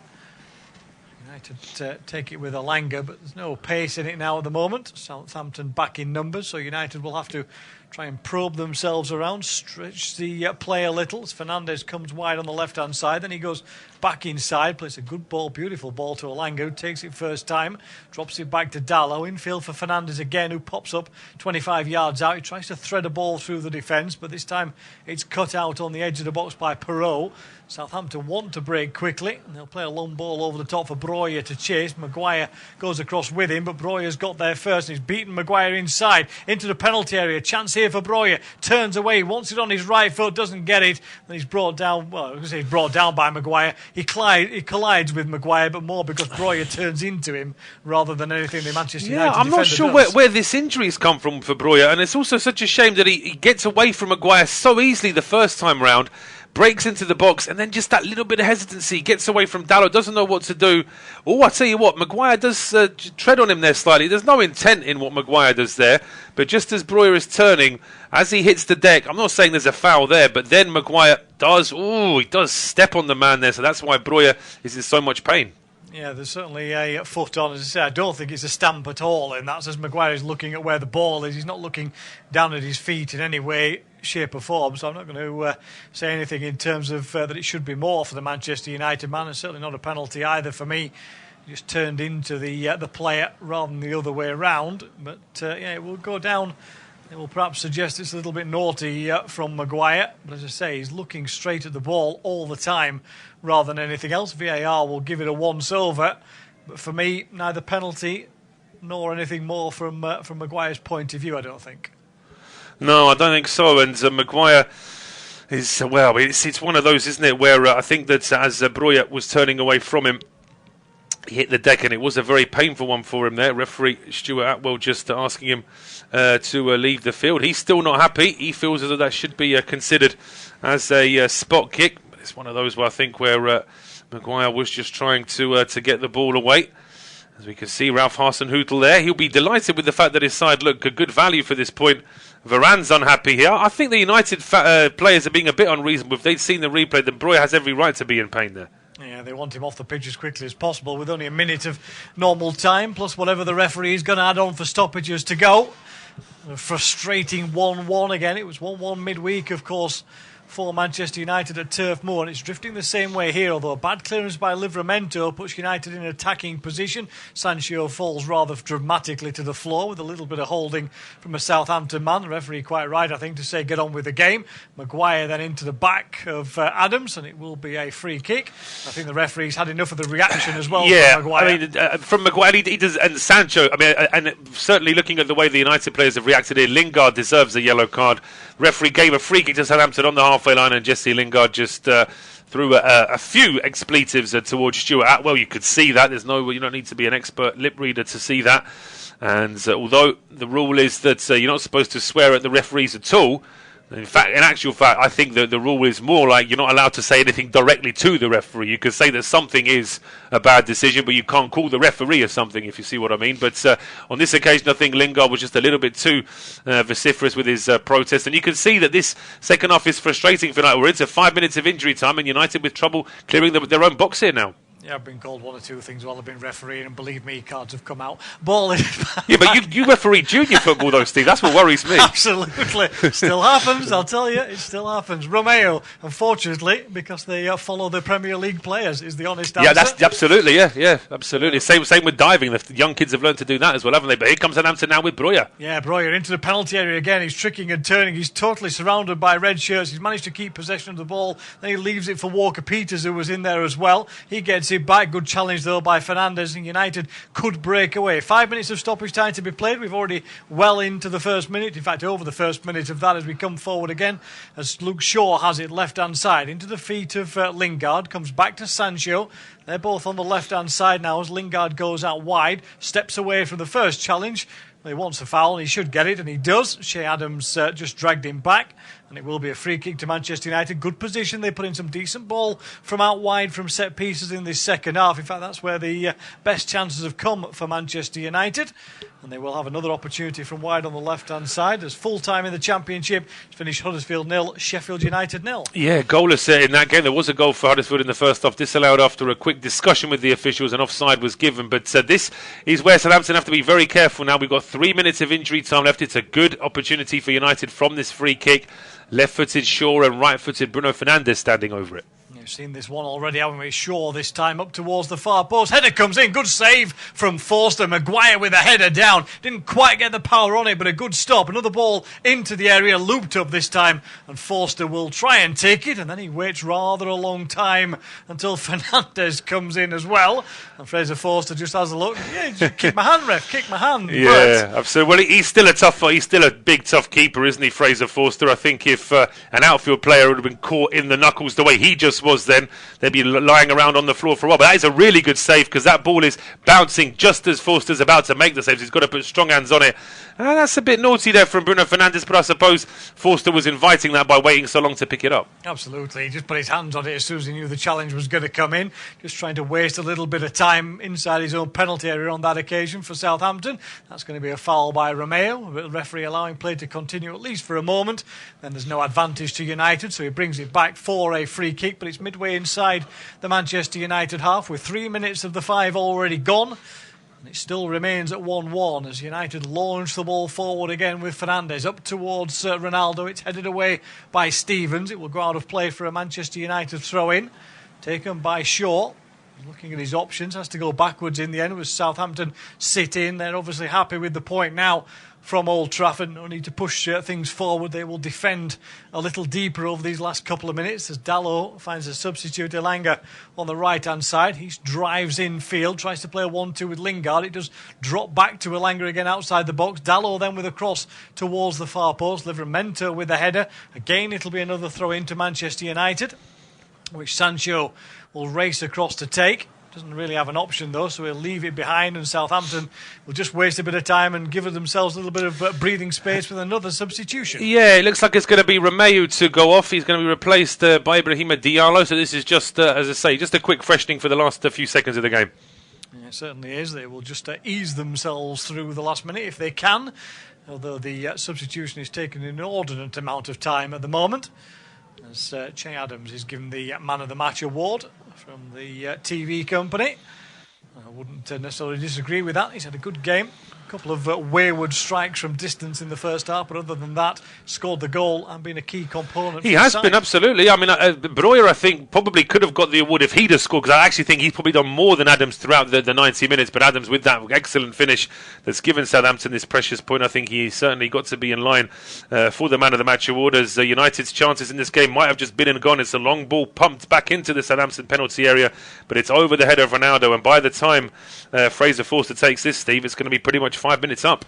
United take it with Alanga, but there's no pace in it now at the moment. Southampton back in numbers, so United will have to try and probe themselves around, stretch the play a little. As Fernandes comes wide on the left-hand side, then he goes back inside, plays a good ball, beautiful ball to Alanga, who takes it first time, drops it back to Dalot, infield for Fernandes again, who pops up 25 yards out. He tries to thread a ball through the defence, but this time it's cut out on the edge of the box by Perrault. Southampton want to break quickly, and they'll play a long ball over the top for Breuer to chase. Maguire goes across with him, but Breuer's got there first, and he's beaten Maguire inside into the penalty area. Chance here for Breuer, turns away, wants it on his right foot, doesn't get it, and he's brought down. Well, I was going to say he's brought down by Maguire. He collides with Maguire, but more because Breuer turns into him rather than anything the Manchester United defender I'm not sure where this injury's come from for Breuer, and it's also such a shame that he gets away from Maguire so easily the first time round. Breaks into the box, and then just that little bit of hesitancy, gets away from Dalot, doesn't know what to do. Oh, I tell you what, Maguire does tread on him there slightly. There's no intent in what Maguire does there, but just as Breuer is turning, as he hits the deck, I'm not saying there's a foul there, but then Maguire he does step on the man there, so that's why Breuer is in so much pain. Yeah, there's certainly a foot on. As I say, I don't think it's a stamp at all, and that's as Maguire is looking at where the ball is. He's not looking down at his feet in any way, shape or form, so I'm not going to say anything in terms of that it should be more for the Manchester United man, and certainly not a penalty either for me. He just turned into the player rather than the other way around, but it will go down It will perhaps suggest it's a little bit naughty from Maguire, but as I say, he's looking straight at the ball all the time rather than anything else. VAR will give it a once-over, but for me, neither penalty nor anything more from Maguire's point of view, I don't think. No, I don't think so, and Maguire is, well, it's one of those, isn't it, where I think that as Breuer was turning away from him, he hit the deck, and it was a very painful one for him there. Referee Stuart Atwell just asking him to leave the field. He's still not happy. He feels as though that should be considered as a spot kick. It's one of those where I think where Maguire was just trying to get the ball away. As we can see, Ralph Hasenhüttl there. He'll be delighted with the fact that his side look a good value for this point. Varane's unhappy here. I think the United players are being a bit unreasonable. If they'd seen the replay, then Breuer has every right to be in pain there. Yeah, they want him off the pitch as quickly as possible with only a minute of normal time, plus whatever the referee is going to add on for stoppages to go. A frustrating 1-1 again. It was 1-1 midweek, of course, for Manchester United at Turf Moor, and it's drifting the same way here, although a bad clearance by Livramento puts United in an attacking position. Sancho falls rather dramatically to the floor with a little bit of holding from a Southampton man. The referee quite right, I think, to say get on with the game. Maguire then into the back of Adams, and it will be a free kick. I think the referee's had enough of the reaction as well. Yeah, from Maguire. I mean, from Maguire, he does, and Sancho, I mean, and certainly looking at the way the United players have reacted here, Lingard deserves a yellow card. Referee gave a free kick to Southampton on the halfway line, and Jesse Lingard just threw a few expletives towards Stuart Atwell. You could see that. You don't need to be an expert lip reader to see that. And although the rule is that you're not supposed to swear at the referees at all, in actual fact, I think that the rule is more like you're not allowed to say anything directly to the referee. You could say that something is a bad decision, but you can't call the referee or something, if you see what I mean. But on this occasion, I think Lingard was just a little bit too vociferous with his protest. And you can see that this second half is frustrating for United. We're into 5 minutes of injury time, and United with trouble clearing their own box here now. Yeah, I've been called one or two things while I've been refereeing, and believe me, cards have come out. Ball is back. Yeah, but you referee junior football, though, Steve. That's what worries me. Absolutely. Still happens, I'll tell you. It still happens. Romeo, unfortunately, because they follow the Premier League players, is the honest answer. Yeah, that's absolutely, yeah, absolutely. Same with diving. The young kids have learned to do that as well, haven't they? But here comes Southampton now with Breuer. Yeah, Breuer into the penalty area again. He's tricking and turning. He's totally surrounded by red shirts. He's managed to keep possession of the ball. Then he leaves it for Walker-Peters, who was in there as well. He gets it back. Good challenge though by Fernandes, and United could break away. 5 minutes of stoppage time to be played. We've already well into the first minute, in fact over the first minute of that, as we come forward again as Luke Shaw has it left hand side into the feet of Lingard, comes back to Sancho. They're both on the left hand side now as Lingard goes out wide, steps away from the first challenge. He wants a foul and he should get it, and he does. Shea Adams just dragged him back, and it will be a free kick to Manchester United. Good position. They put in some decent ball from out wide from set pieces in this second half. In fact, that's where the best chances have come for Manchester United. And they will have another opportunity from wide on the left-hand side. There's full time in the Championship. It's finished Huddersfield 0, Sheffield United 0. Yeah, goalless in that game. There was a goal for Huddersfield in the first half, disallowed after a quick discussion with the officials, and offside was given. But this is where Southampton have to be very careful now. We've got 3 minutes of injury time left. It's a good opportunity for United from this free kick. Left-footed Shaw and right-footed Bruno Fernandes standing over it. You've seen this one already, haven't we? Shaw this time up towards the far post. Header comes in. Good save from Forster. Maguire with a header down. Didn't quite get the power on it, but a good stop. Another ball into the area, looped up this time, and Forster will try and take it, and then he waits rather a long time until Fernandes comes in as well. And Fraser Forster just has a look. Yeah, just kick my hand, ref. Kick my hand. Yeah, absolutely. Well, he's still a big, tough keeper, isn't he, Fraser Forster? I think if an outfield player would have been caught in the knuckles the way he just was, then they'd be lying around on the floor for a while. But that is a really good save, because that ball is bouncing just as Forster's about to make the saves. He's got to put strong hands on it. That's a bit naughty there from Bruno Fernandes, but I suppose Forster was inviting that by waiting so long to pick it up. Absolutely. He just put his hands on it as soon as he knew the challenge was going to come in. Just trying to waste a little bit of time inside his own penalty area on that occasion for Southampton. That's going to be a foul by Romeo. The referee allowing play to continue at least for a moment. Then there's no advantage to United, so he brings it back for a free kick, but it's midway inside the Manchester United half with 3 minutes of the 5 already gone. And it still remains at 1-1 as United launch the ball forward again with Fernandes up towards Ronaldo. It's headed away by Stevens. It will go out of play for a Manchester United throw-in. Taken by Shaw. Looking at his options, has to go backwards in the end with Southampton sit in. They're obviously happy with the point now from Old Trafford. No need to push things forward. They will defend a little deeper over these last couple of minutes as Dalot finds a substitute, Elanga, on the right-hand side. He drives infield, tries to play a 1-2 with Lingard. It does drop back to Elanga again outside the box. Dalot then with a cross towards the far post. Livramento with the header. Again, it'll be another throw-in to Manchester United, which Sancho will race across to take. Doesn't really have an option though, so he'll leave it behind, and Southampton will just waste a bit of time and give themselves a little bit of breathing space with another substitution. Yeah, it looks like it's going to be Romeu to go off. He's going to be replaced by Ibrahima Diallo, so this is just, as I say, just a quick freshening for the last few seconds of the game. Yeah, it certainly is. They will just ease themselves through the last minute if they can, although the substitution is taking an inordinate amount of time at the moment, as Che Adams is given the Man of the Match award from the TV company. I wouldn't necessarily disagree with that. He's had a good game. A couple of wayward strikes from distance in the first half, but other than that, scored the goal and been a key component. He has been, absolutely. I mean, Breuer, I think, probably could have got the award if he'd have scored, because I actually think he's probably done more than Adams throughout the 90 minutes, but Adams, with that excellent finish that's given Southampton this precious point, I think he certainly got to be in line for the Man of the Match award, as United's chances in this game might have just been and gone. It's a long ball pumped back into the Southampton penalty area, but it's over the head of Ronaldo, and by the time Fraser Forster takes this, Steve, it's going to be pretty much 5 minutes up.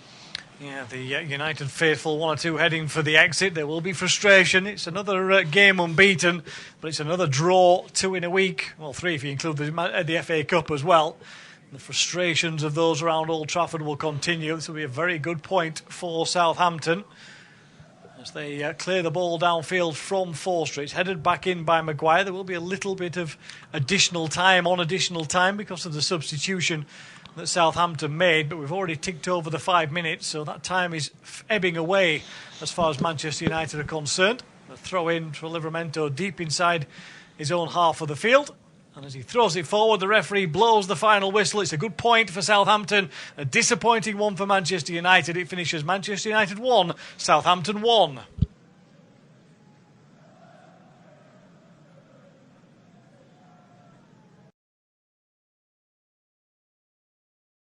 Yeah, the United faithful, 1 or 2 heading for the exit. There will be frustration. It's another game unbeaten, but it's another draw, 2 in a week. Well, 3 if you include the FA Cup as well. The frustrations of those around Old Trafford will continue. This will be a very good point for Southampton as they clear the ball downfield from Forster. It's headed back in by Maguire. There will be a little bit of additional time because of the substitution that Southampton made, but we've already ticked over the 5 minutes, so that time is ebbing away as far as Manchester United are concerned. A throw in for Livramento deep inside his own half of the field, and as he throws it forward, the referee blows the final whistle. It's a good point for Southampton, a disappointing one for Manchester United. It finishes Manchester United 1, Southampton 1.